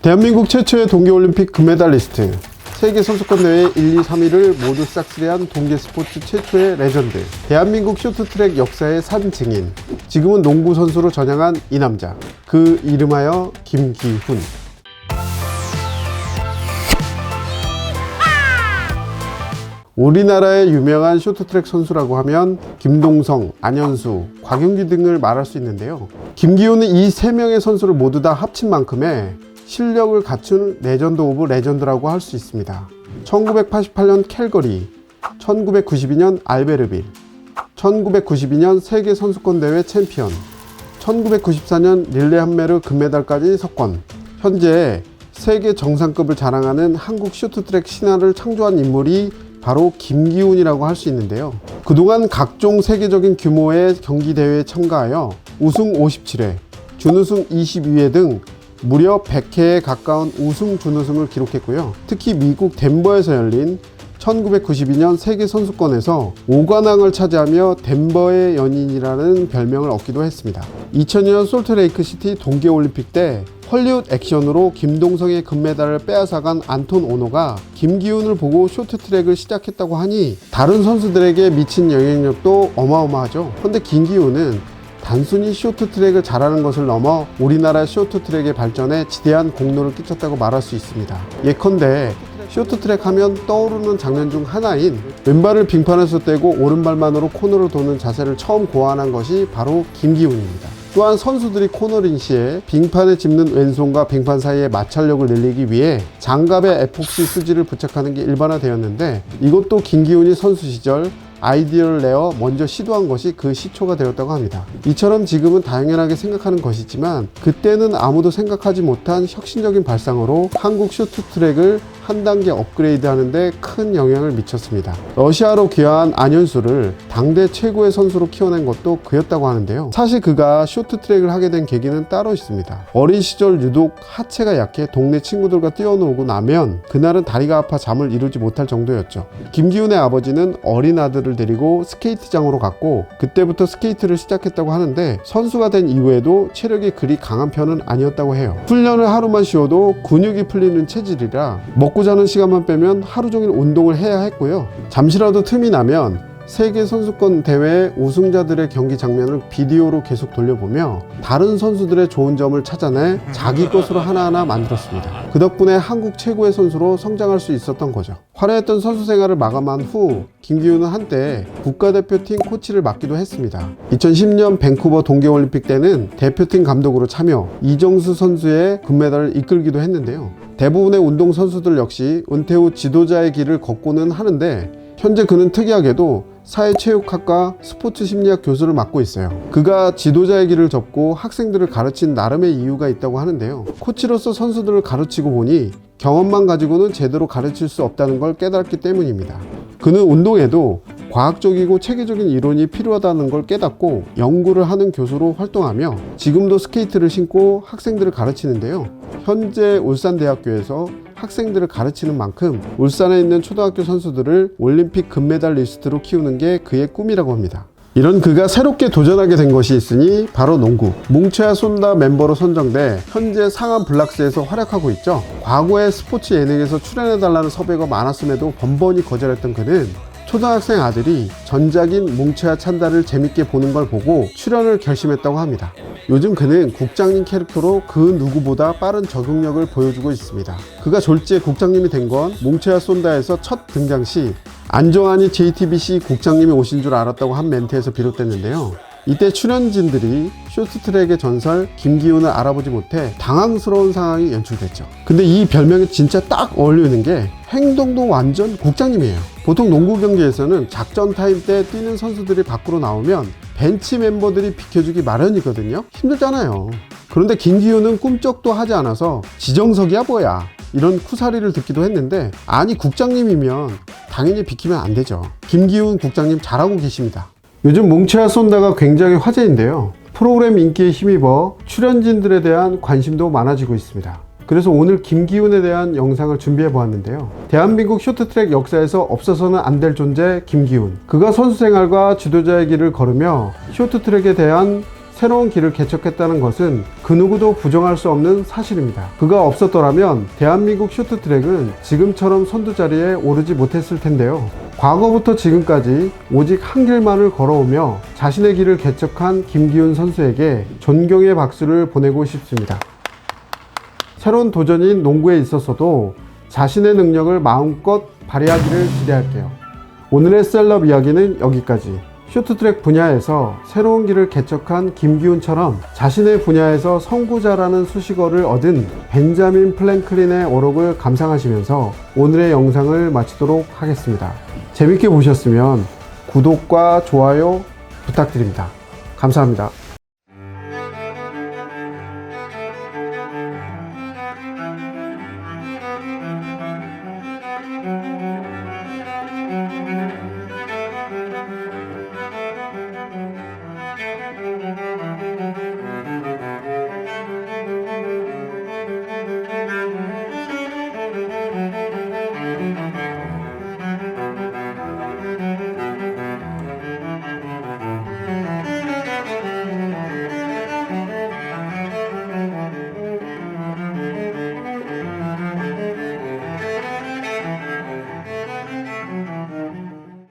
대한민국 최초의 동계올림픽 금메달리스트, 세계 선수권 대회 1, 2, 3위를 모두 싹쓸이한 동계 스포츠 최초의 레전드, 대한민국 쇼트트랙 역사의 산 증인, 지금은 농구 선수로 전향한 이 남자, 그 이름하여 김기훈. 우리나라의 유명한 쇼트트랙 선수라고 하면 김동성, 안현수, 곽윤기 등을 말할 수 있는데요. 김기훈은 이 3명의 선수를 모두 다 합친 만큼의 실력을 갖춘 레전드 오브 레전드라고 할 수 있습니다. 1988년 캘거리, 1992년 알베르빌, 1992년 세계 선수권 대회 챔피언, 1994년 릴레이 한메르 금메달까지 석권, 현재 세계 정상급을 자랑하는 한국 쇼트트랙 신화를 창조한 인물이 바로 김기훈이라고 할 수 있는데요. 그동안 각종 세계적인 규모의 경기 대회에 참가하여 우승 57회, 준우승 22회 등 무려 100회에 가까운 우승, 준우승을 기록했고요. 특히 미국 덴버에서 열린 1992년 세계선수권에서 5관왕을 차지하며 덴버의 연인이라는 별명을 얻기도 했습니다. 2002년 솔트레이크시티 동계올림픽 때 헐리우드 액션으로 김동성의 금메달을 빼앗아간 안톤 오노가 김기훈을 보고 쇼트트랙을 시작했다고 하니 다른 선수들에게 미친 영향력도 어마어마하죠. 그런데 김기훈은 단순히 쇼트트랙을 잘하는 것을 넘어 우리나라 쇼트트랙의 발전에 지대한 공로를 끼쳤다고 말할 수 있습니다. 예컨대 쇼트트랙 하면 떠오르는 장면 중 하나인 왼발을 빙판에서 떼고 오른발만으로 코너를 도는 자세를 처음 고안한 것이 바로 김기훈입니다. 또한 선수들이 코너링 시에 빙판에 짚는 왼손과 빙판 사이의 마찰력을 늘리기 위해 장갑에 에폭시 수지를 부착하는 게 일반화되었는데, 이것도 김기훈이 선수 시절 아이디어를 내어 먼저 시도한 것이 그 시초가 되었다고 합니다. 이처럼 지금은 당연하게 생각하는 것이지만 그때는 아무도 생각하지 못한 혁신적인 발상으로 한국 쇼트트랙을 한 단계 업그레이드 하는데 큰 영향을 미쳤습니다. 러시아로 귀화한 안현수를 당대 최고의 선수로 키워낸 것도 그였다고 하는데요. 사실 그가 쇼트트랙을 하게 된 계기는 따로 있습니다. 어린 시절 유독 하체가 약해 동네 친구들과 뛰어놀고 나면 그날은 다리가 아파 잠을 이루지 못할 정도였죠. 김기훈의 아버지는 어린 아들을 데리고 스케이트장으로 갔고 그때부터 스케이트를 시작했다고 하는데, 선수가 된 이후에도 체력이 그리 강한 편은 아니었다고 해요. 훈련을 하루만 쉬어도 근육이 풀리는 체질이라 먹고 자는 시간만 빼면 하루 종일 운동을 해야 했고요. 잠시라도 틈이 나면 세계 선수권 대회 우승자들의 경기 장면을 비디오로 계속 돌려보며 다른 선수들의 좋은 점을 찾아내 자기 것으로 하나하나 만들었습니다. 그 덕분에 한국 최고의 선수로 성장할 수 있었던 거죠. 화려했던 선수 생활을 마감한 후 김기훈은 한때 국가대표팀 코치를 맡기도 했습니다. 2010년 밴쿠버 동계올림픽 때는 대표팀 감독으로 참여, 이정수 선수의 금메달을 이끌기도 했는데요. 대부분의 운동선수들 역시 은퇴 후 지도자의 길을 걷고는 하는데, 현재 그는 특이하게도 사회체육학과 스포츠심리학 교수를 맡고 있어요. 그가 지도자의 길을 접고 학생들을 가르친 나름의 이유가 있다고 하는데요. 코치로서 선수들을 가르치고 보니 경험만 가지고는 제대로 가르칠 수 없다는 걸 깨달았기 때문입니다. 그는 운동에도 과학적이고 체계적인 이론이 필요하다는 걸 깨닫고 연구를 하는 교수로 활동하며 지금도 스케이트를 신고 학생들을 가르치는데요. 현재 울산대학교에서 학생들을 가르치는 만큼 울산에 있는 초등학교 선수들을 올림픽 금메달리스트로 키우는 게 그의 꿈이라고 합니다. 이런 그가 새롭게 도전하게 된 것이 있으니 바로 농구. 뭉쳐야 쏜다 멤버로 선정돼 현재 상암 블락스에서 활약하고 있죠. 과거에 스포츠 예능에서 출연해달라는 섭외가 많았음에도 번번이 거절했던 그는 초등학생 아들이 전작인 뭉쳐야 찬다를 재밌게 보는 걸 보고 출연을 결심했다고 합니다. 요즘 그는 국장님 캐릭터로 그 누구보다 빠른 적응력을 보여주고 있습니다. 그가 졸지에 국장님이 된 건 뭉쳐야 쏜다에서 첫 등장 시 안정환이 JTBC 국장님이 오신 줄 알았다고 한 멘트에서 비롯됐는데요. 이때 출연진들이 쇼트트랙의 전설 김기훈을 알아보지 못해 당황스러운 상황이 연출됐죠. 근데 이 별명이 진짜 딱 어울리는 게 행동도 완전 국장님이에요. 보통 농구 경기에서는 작전 타임 때 뛰는 선수들이 밖으로 나오면 벤치 멤버들이 비켜주기 마련이거든요. 힘들잖아요. 그런데 김기훈은 꿈쩍도 하지 않아서 지정석이야 뭐야 이런 쿠사리를 듣기도 했는데, 아니 국장님이면 당연히 비키면 안 되죠. 김기훈 국장님 잘하고 계십니다. 요즘 뭉쳐야 쏜다가 굉장히 화제인데요. 프로그램 인기에 힘입어 출연진들에 대한 관심도 많아지고 있습니다. 그래서 오늘 김기훈에 대한 영상을 준비해 보았는데요. 대한민국 쇼트트랙 역사에서 없어서는 안 될 존재 김기훈. 그가 선수 생활과 지도자의 길을 걸으며 쇼트트랙에 대한 새로운 길을 개척했다는 것은 그 누구도 부정할 수 없는 사실입니다. 그가 없었더라면 대한민국 쇼트트랙은 지금처럼 선두 자리에 오르지 못했을 텐데요. 과거부터 지금까지 오직 한 길만을 걸어오며 자신의 길을 개척한 김기훈 선수에게 존경의 박수를 보내고 싶습니다. 새로운 도전인 농구에 있어서도 자신의 능력을 마음껏 발휘하기를 기대할게요. 오늘의 셀럽 이야기는 여기까지. 쇼트트랙 분야에서 새로운 길을 개척한 김기훈처럼 자신의 분야에서 선구자라는 수식어를 얻은 벤자민 플랭클린의 어록을 감상하시면서 오늘의 영상을 마치도록 하겠습니다. 재밌게 보셨으면 구독과 좋아요 부탁드립니다. 감사합니다.